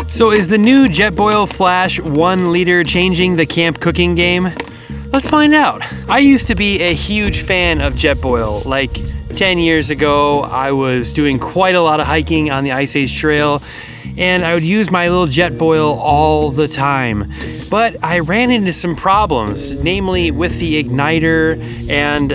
So is the new Jetboil Flash 1 liter changing the camp cooking game? Let's find out. I used to be a huge fan of Jetboil. Like 10 years ago, I was doing quite a lot of hiking on the Ice Age Trail, and I would use my little Jetboil all the time. But I ran into some problems, namely with the igniter, and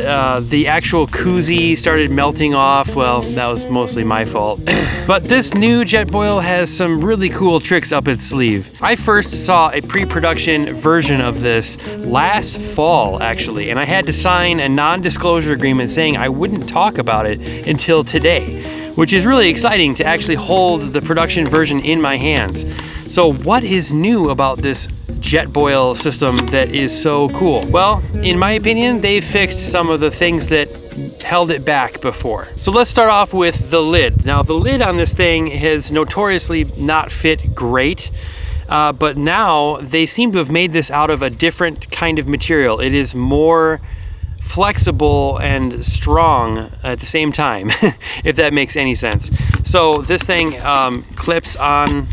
the actual koozie started melting off. Well, that was mostly my fault. But this new Jetboil has some really cool tricks up its sleeve. I first saw a pre-production version of this last fall, actually, and I had to sign a non-disclosure agreement saying I wouldn't talk about it until today, which is really exciting to actually hold the production version in my hands. So what is new about this Jetboil system that is so cool? Well, in my opinion, they've fixed some of the things that held it back before. So let's start off with the lid. Now, the lid on this thing has notoriously not fit great, but now they seem to have made this out of a different kind of material. It is more flexible and strong at the same time, if that makes any sense. So this thing clips on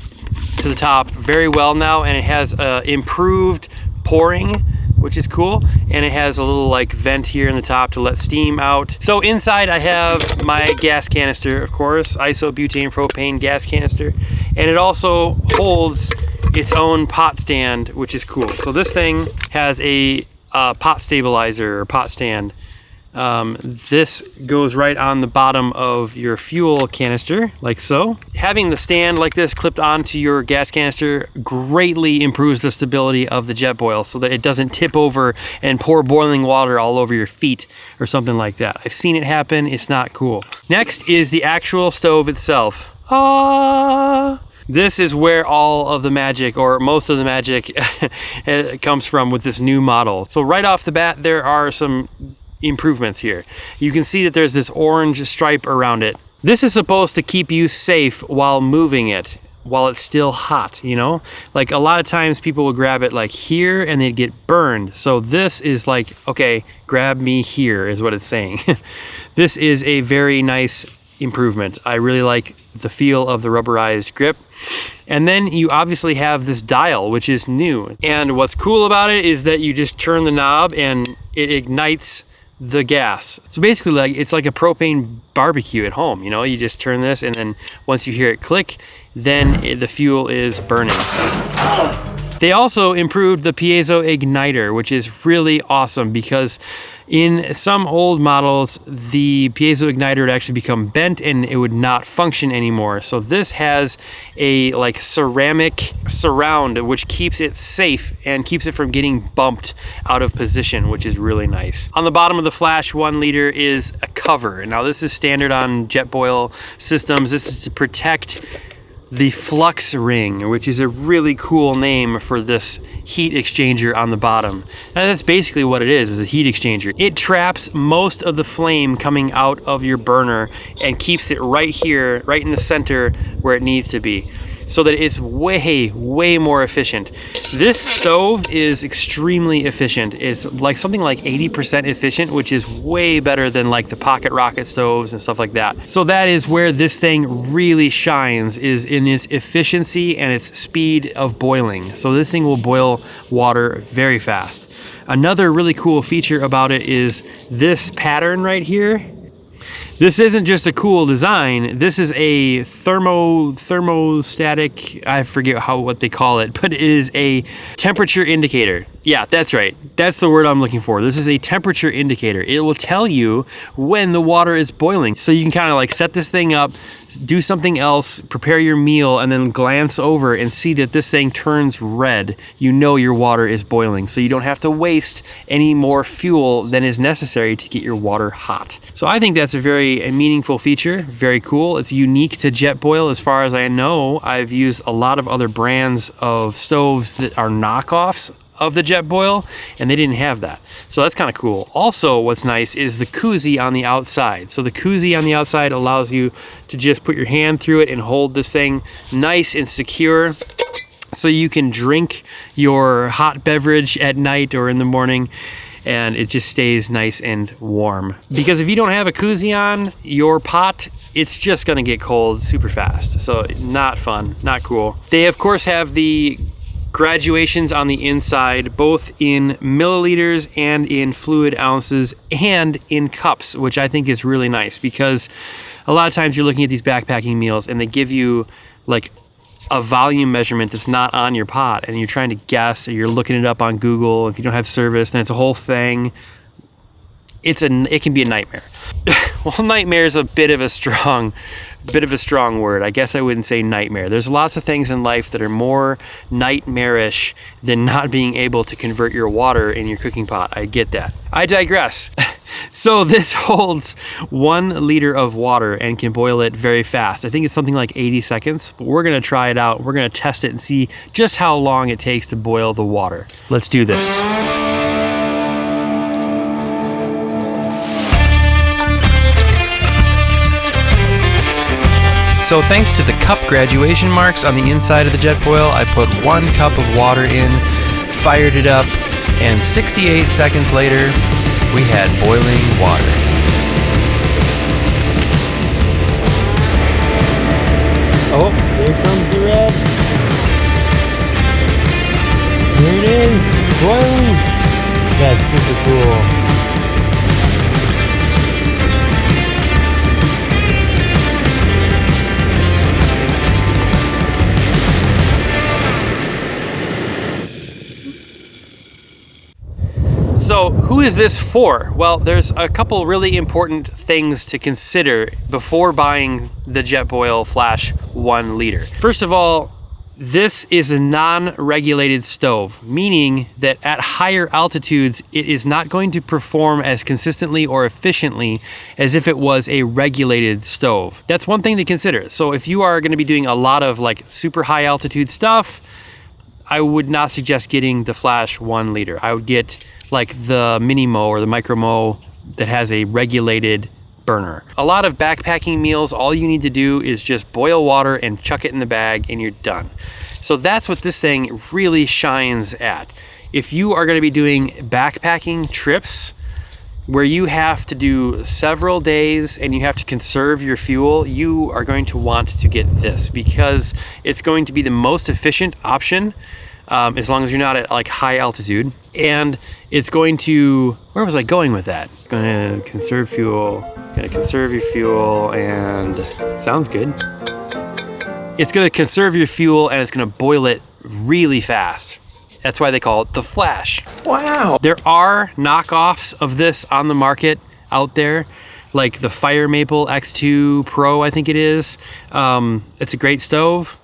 to the top very well now, and it has improved pouring, which is cool, and it has a little like vent here in the top to let steam out. So inside I have my gas canister, of course, isobutane propane gas canister, and it also holds its own pot stand, which is cool. So this thing has a pot stabilizer or pot stand. This goes right on the bottom of your fuel canister, like so. Having the stand like this clipped onto your gas canister greatly improves the stability of the Jetboil so that it doesn't tip over and pour boiling water all over your feet or something like that. I've seen it happen. It's not cool. Next is the actual stove itself. This is where all of the magic, or most of the magic, comes from with this new model. So right off the bat, there are some improvements here. You can see that there's this orange stripe around it. This is supposed to keep you safe while moving it, while it's still hot, you know? Like a lot of times people will grab it like here and they'd get burned. So this is like, okay, grab me here is what it's saying. This is a very nice improvement. I really like the feel of the rubberized grip. And then you obviously have this dial, which is new. And what's cool about it is that you just turn the knob and it ignites the gas. So basically, like it's like a propane barbecue at home, you know? You just turn this, and then once you hear it click, then the fuel is burning. They also improved the piezo igniter, which is really awesome because in some old models, the piezo igniter would actually become bent and it would not function anymore. So this has a like ceramic surround, which keeps it safe and keeps it from getting bumped out of position, which is really nice. On the bottom of the Flash 1 liter is a cover. Now this is standard on Jetboil systems. This is to protect the flux ring, which is a really cool name for this heat exchanger on the bottom. And that's basically what it is a heat exchanger. It traps most of the flame coming out of your burner and keeps it right here, right in the center where it needs to be, so that it's way more efficient. This stove is extremely efficient. It's like something like 80% efficient, which is way better than like the pocket rocket stoves and stuff like that. So that is where this thing really shines, is in its efficiency and its speed of boiling. So this thing will boil water very fast. Another really cool feature about it is this pattern right here. This isn't just a cool design. This is a thermostatic, I forget what they call it, but it is a temperature indicator. Yeah, that's right. That's the word I'm looking for. This is a temperature indicator. It will tell you when the water is boiling. So you can kind of like set this thing up, do something else, prepare your meal, and then glance over and see that this thing turns red. You know your water is boiling. So you don't have to waste any more fuel than is necessary to get your water hot. So I think that's a very meaningful feature. Very cool. It's unique to Jetboil as far as I know. I've used a lot of other brands of stoves that are knockoffs of the Jetboil, and they didn't have that. So that's kind of cool. Also, what's nice is the koozie on the outside. So the koozie on the outside allows you to just put your hand through it and hold this thing nice and secure, so you can drink your hot beverage at night or in the morning and it just stays nice and warm. Because if you don't have a koozie on your pot, it's just gonna get cold super fast. So not fun, not cool. They of course have the graduations on the inside, both in milliliters and in fluid ounces and in cups, which I think is really nice, because a lot of times you're looking at these backpacking meals and they give you like a volume measurement that's not on your pot, and you're trying to guess, or you're looking it up on Google. If you don't have service, then it's a whole thing. It can be a nightmare. Well, nightmare is a bit of a strong word. I guess I wouldn't say nightmare. There's lots of things in life that are more nightmarish than not being able to convert your water in your cooking pot. I get that. I digress. So this holds 1 liter of water and can boil it very fast. I think it's something like 80 seconds, but we're gonna try it out. We're gonna test it and see just how long it takes to boil the water. Let's do this. So thanks to the cup graduation marks on the inside of the Jetboil, I put 1 cup of water in, fired it up, and 68 seconds later, we had boiling water. Oh, there comes the red. Here it is, it's boiling. That's super cool. So who is this for? Well, there's a couple really important things to consider before buying the Jetboil Flash 1 liter. First of all, this is a non-regulated stove, meaning that at higher altitudes, it is not going to perform as consistently or efficiently as if it was a regulated stove. That's one thing to consider. So if you are going to be doing a lot of like super high altitude stuff, I would not suggest getting the Flash 1 liter. I would get like the Mini Mo or the Micro Mo that has a regulated burner. A lot of backpacking meals, all you need to do is just boil water and chuck it in the bag and you're done. So that's what this thing really shines at. If you are gonna be doing backpacking trips where you have to do several days and you have to conserve your fuel, you are going to want to get this because it's going to be the most efficient option as long as you're not at like high altitude. And it's going to, where was I going with that? Gonna conserve fuel, gonna conserve your fuel, and sounds good. It's gonna conserve your fuel and it's gonna boil it really fast. That's why they call it the Flash. Wow. There are knockoffs of this on the market out there, like the Fire Maple X2 Pro, I think it is. It's a great stove,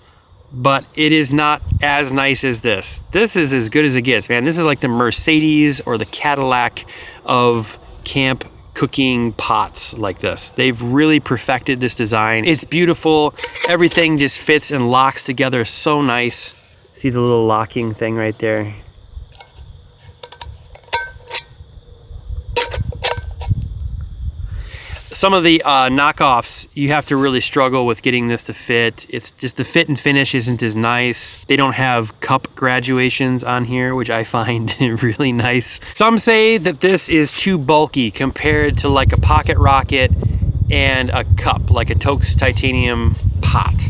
but it is not as nice as this. This is as good as it gets, man. This is like the Mercedes or the Cadillac of camp cooking pots like this. They've really perfected this design. It's beautiful. Everything just fits and locks together so nice. See the little locking thing right there? Some of the knockoffs, you have to really struggle with getting this to fit. It's just the fit and finish isn't as nice. They don't have cup graduations on here, which I find really nice. Some say that this is too bulky compared to like a Pocket Rocket and a cup, like a Toaks titanium pot.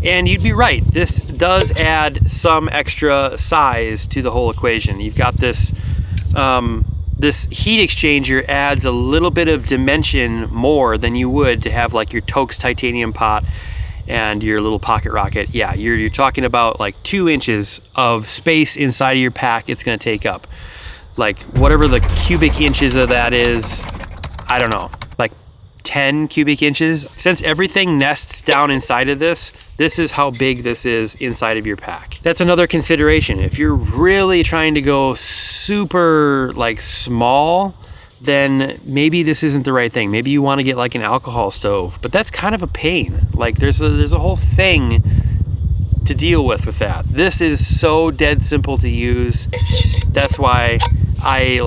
And you'd be right, this does add some extra size to the whole equation. You've got this, this heat exchanger adds a little bit of dimension more than you would to have like your Toaks titanium pot and your little Pocket Rocket. Yeah, you're talking about like 2 inches of space inside of your pack it's gonna take up. Like whatever the cubic inches of that is, I don't know, like 10 cubic inches. Since everything nests down inside of this, this is how big this is inside of your pack. That's another consideration. If you're really trying to go super like small, then maybe this isn't the right thing. Maybe you want to get like an alcohol stove, but that's kind of a pain. Like there's a whole thing to deal with that. This is so dead simple to use. That's why I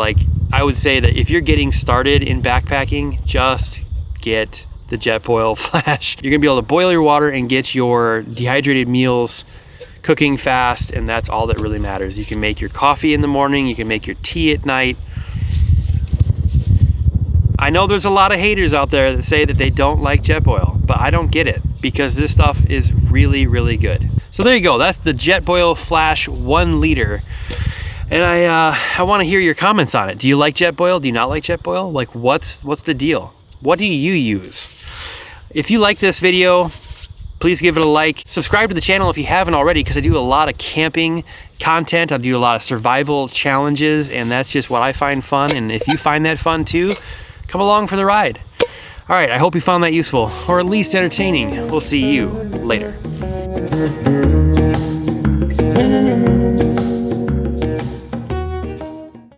would say that if you're getting started in backpacking, just get the Jetboil Flash. You're gonna be able to boil your water and get your dehydrated meals cooking fast, and that's all that really matters. You can make your coffee in the morning, you can make your tea at night, I know there's a lot of haters out there that say that they don't like Jetboil, but I don't get it because this stuff is really, really good. So there you go. That's the Jetboil Flash 1 liter. And I want to hear your comments on it. Do you like Jetboil? Do you not like Jetboil? Like, what's the deal? What do you use? If you like this video, please give it a like. Subscribe to the channel if you haven't already, because I do a lot of camping content. I do a lot of survival challenges, and that's just what I find fun. And if you find that fun too, come along for the ride. All right, I hope you found that useful, or at least entertaining. We'll see you later.